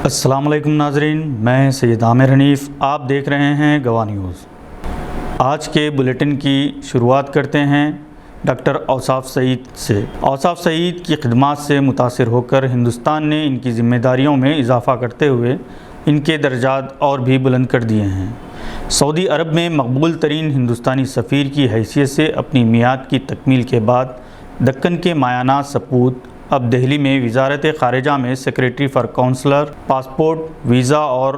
السلام علیکم ناظرین، میں سید عامر حنیف، آپ دیکھ رہے ہیں گواہ نیوز۔ آج کے بلیٹن کی شروعات کرتے ہیں ڈاکٹر اوصاف سعید سے۔ اوصاف سعید کی خدمات سے متاثر ہو کر ہندوستان نے ان کی ذمہ داریوں میں اضافہ کرتے ہوئے ان کے درجات اور بھی بلند کر دیے ہیں۔ سعودی عرب میں مقبول ترین ہندوستانی سفیر کی حیثیت سے اپنی میعاد کی تکمیل کے بعد دکن کے مایانات سپوت اب دہلی میں وزارت خارجہ میں secretary for consular, passport, visa اور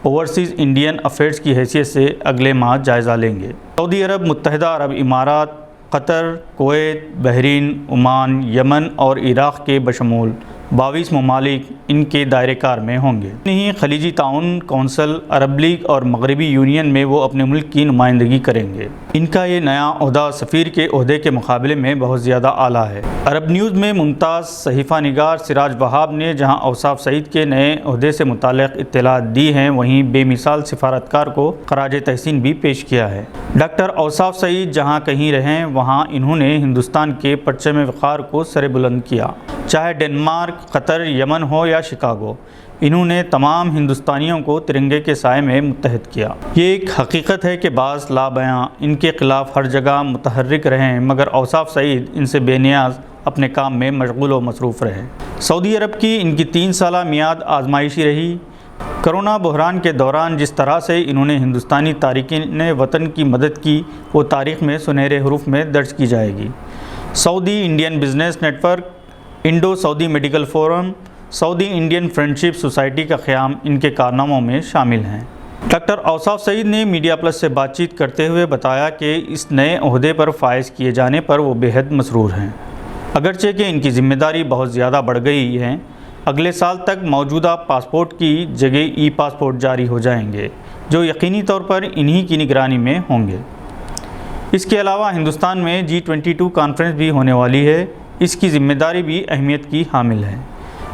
اوورسیز انڈین افیئرز کی حیثیت سے اگلے ماہ جائزہ لیں گے۔ سعودی عرب، متحدہ عرب امارات، قطر، کویت، بحرین، عمان، یمن اور عراق کے بشمول 22 ممالک ان کے دائرہ کار میں ہوں گے۔ نہیں، خلیجی تعاون کونسل، عرب لیگ اور مغربی یونین میں وہ اپنے ملک کی نمائندگی کریں گے۔ ان کا یہ نیا عہدہ سفیر کے عہدے کے مقابلے میں بہت زیادہ اعلیٰ ہے۔ عرب نیوز میں ممتاز صحیفہ نگار سراج وہاب نے جہاں اوصاف سعید کے نئے عہدے سے متعلق اطلاعات دی ہیں، وہیں بے مثال سفارتکار کو خراج تحسین بھی پیش کیا ہے۔ ڈاکٹر اوصاف سعید جہاں کہیں رہیں وہاں انہوں نے ہندوستان کے پرچم وقار کو سر بلند کیا، چاہے ڈنمارک، قطر، یمن ہو یا شکاگو۔ انہوں نے تمام ہندوستانیوں کو ترنگے کے سائے میں متحد کیا۔ یہ ایک حقیقت ہے کہ بعض لابیاں ان کے خلاف ہر جگہ متحرک رہیں، مگر اوصاف سعید ان سے بے نیاز اپنے کام میں مشغول و مصروف رہے۔ سعودی عرب کی ان کی 3 سالہ میعاد آزمائشی رہی۔ کرونا بحران کے دوران جس طرح سے انہوں نے ہندوستانی تارکین وطن کی مدد کی، وہ تاریخ میں سنہرے حروف میں درج کی جائے گی۔ Saudi Indian business network, Indo Saudi medical forum, Saudi Indian friendship society کا قیام ان کے کارناموں میں شامل ہیں۔ ڈاکٹر اوصاف سعید نے میڈیا پلس سے بات چیت کرتے ہوئے بتایا کہ اس نئے عہدے پر فائز کیے جانے پر وہ بے حد مسرور ہیں، اگرچہ کہ ان کی ذمہ داری بہت زیادہ بڑھ گئی ہے۔ اگلے سال تک موجودہ پاسپورٹ کی جگہ ای پاسپورٹ جاری ہو جائیں گے، جو یقینی طور پر انہی کی نگرانی میں ہوں گے۔ اس کے علاوہ ہندوستان میں G22 کانفرنس بھی ہونے والی ہے، اس کی ذمہ داری بھی اہمیت کی حامل ہے۔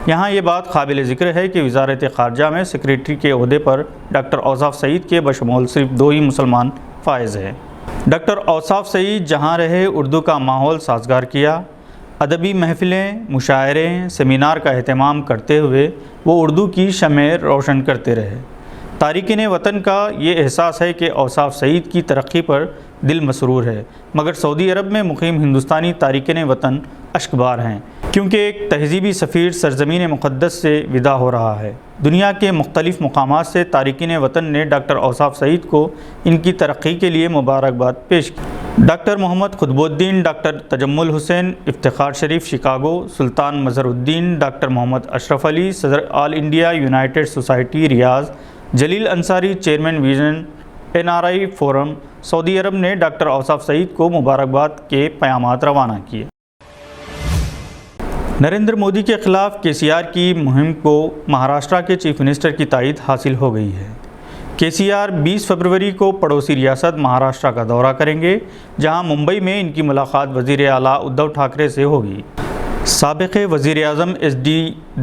یہاں یہ بات قابل ذکر ہے کہ وزارت خارجہ میں سیکریٹری کے عہدے پر ڈاکٹر اوصاف سعید کے بشمول صرف 2 ہی مسلمان فائز ہیں۔ ڈاکٹر اوصاف سعید جہاں رہے اردو کا ماحول سازگار کیا۔ ادبی محفلیں، مشاعرے، سیمینار کا اہتمام کرتے ہوئے وہ اردو کی شمع روشن کرتے رہے۔ تارکین وطن کا یہ احساس ہے کہ اوصاف سعید کی ترقی پر دل مسرور ہے، مگر سعودی عرب میں مقیم ہندوستانی تارکین وطن اشکبار ہیں، کیونکہ ایک تہذیبی سفیر سرزمین مقدس سے ودا ہو رہا ہے۔ دنیا کے مختلف مقامات سے تارکین وطن نے ڈاکٹر اوصاف سعید کو ان کی ترقی کے لیے مبارکباد پیش کی۔ Doctor Mohammed Qutub Uddin, doctor Tajammul Hussain, Iftikhar Sharif Chicago, Sultan Mazhar Uddin, doctor Mohammed Ashraf Ali, صدر all India united society Riyadh, Jalil Ansari, chairman vision NRI forum, Saudi Arab نے ڈاکٹر اوصاف سعید کو مبارکباد کے پیغامات روانہ کیے۔ نریندر مودی کے خلاف KCR کی مہم کو مہاراشٹرا کے چیف منسٹر کی تائید حاصل ہو گئی ہے۔ KCR 20 فروری کو پڑوسی ریاست مہاراشٹرا کا دورہ کریں گے، جہاں ممبئی میں ان کی ملاقات وزیر اعلیٰ ادھو ٹھاکرے سے ہوگی۔ سابق وزیر اعظم SD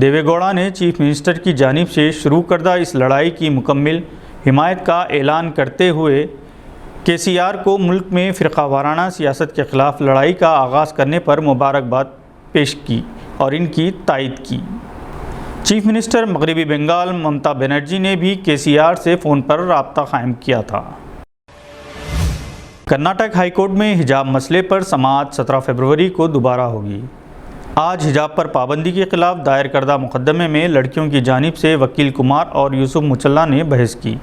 دیوے گوڑا نے چیف منسٹر کی جانب سے شروع کردہ اس لڑائی کی مکمل حمایت کا اعلان کرتے ہوئے KCR کو ملک میں فرقہ وارانہ سیاست کے خلاف لڑائی کا آغاز کرنے پر مبارکباد پیش کی اور ان کی تائید کی۔ چیف منسٹر مغربی بنگال ممتا بنرجی نے بھی KCR سے فون پر رابطہ قائم کیا تھا۔ کرناٹک ہائی کورٹ میں حجاب مسئلے پر سماعت 17 فروری کو دوبارہ ہوگی۔ آج حجاب پر پابندی کے خلاف دائر کردہ مقدمے میں لڑکیوں کی جانب سے وکیل کمار اور یوسف مچلہ نے بحث کی۔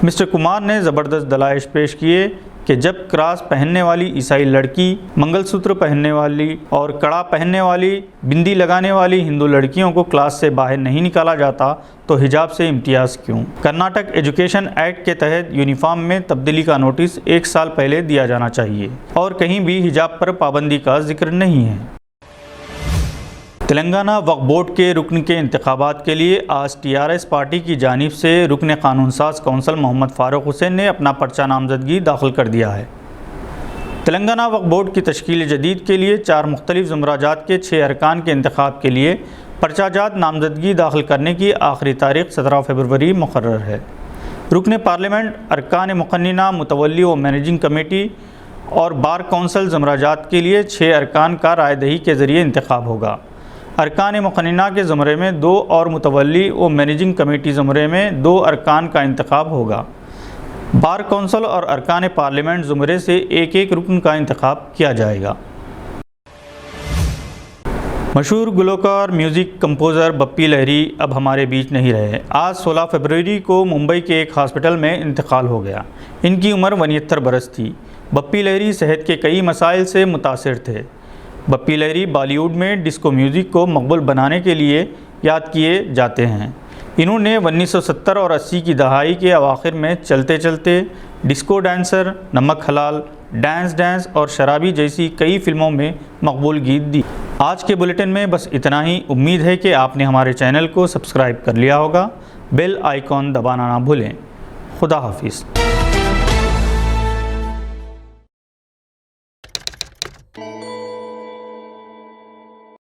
مسٹر کمار نے زبردست دلائل پیش کیے کہ جب کراس پہننے والی عیسائی لڑکی، منگل سوتر پہننے والی اور کڑا پہننے والی، بندی لگانے والی ہندو لڑکیوں کو کلاس سے باہر نہیں نکالا جاتا تو حجاب سے امتیاز کیوں؟ کرناٹک ایجوکیشن ایکٹ کے تحت یونیفارم میں تبدیلی کا نوٹس 1 سال پہلے دیا جانا چاہیے، اور کہیں بھی حجاب پر پابندی کا ذکر نہیں ہے۔ تلنگانہ وقف بورڈ کے رکن کے انتخابات کے لیے آج TRS پارٹی کی جانب سے رکن قانون ساز کونسل محمد فاروق حسین نے اپنا پرچہ نامزدگی داخل کر دیا ہے۔ تلنگانہ وقف بورڈ کی تشکیل جدید کے لیے 4 مختلف زمرہ جات کے 6 ارکان کے انتخاب کے لیے پرچہ جات نامزدگی داخل کرنے کی آخری تاریخ 17 فروری مقرر ہے۔ رکن پارلیمنٹ، ارکان مقننہ، متولی و مینیجنگ کمیٹی اور بار کونسل زمرہ جات کے لیے 6 ارکان کا رائے دہی کے ذریعے انتخاب ہوگا۔ ارکان مقننہ کے زمرے میں 2 اور متولی و مینیجنگ کمیٹی زمرے میں 2 ارکان کا انتخاب ہوگا۔ بار کونسل اور ارکان پارلیمنٹ زمرے سے ایک رکن کا انتخاب کیا جائے گا۔ مشہور گلوکار میوزک کمپوزر بپی لہری اب ہمارے بیچ نہیں رہے۔ آج 16 فروری کو ممبئی کے ایک ہاسپٹل میں انتقال ہو گیا۔ ان کی عمر 69 برس تھی۔ بپی لہری صحت کے کئی مسائل سے متاثر تھے۔ بپی لہری بالی ووڈ میں ڈسکو میوزک کو مقبول بنانے کے لیے یاد کیے جاتے ہیں۔ انہوں نے 1970 اور 80 کی دہائی کے اواخر میں چلتے چلتے، ڈسکو ڈانسر، نمک حلال، ڈانس اور شرابی جیسی کئی فلموں میں مقبول گیت دی۔ آج کے بلیٹن میں بس اتنا ہی۔ امید ہے کہ آپ نے ہمارے چینل کو سبسکرائب کر لیا ہوگا۔ بیل آئیکن دبانا نہ بھولیں۔ خدا حافظ۔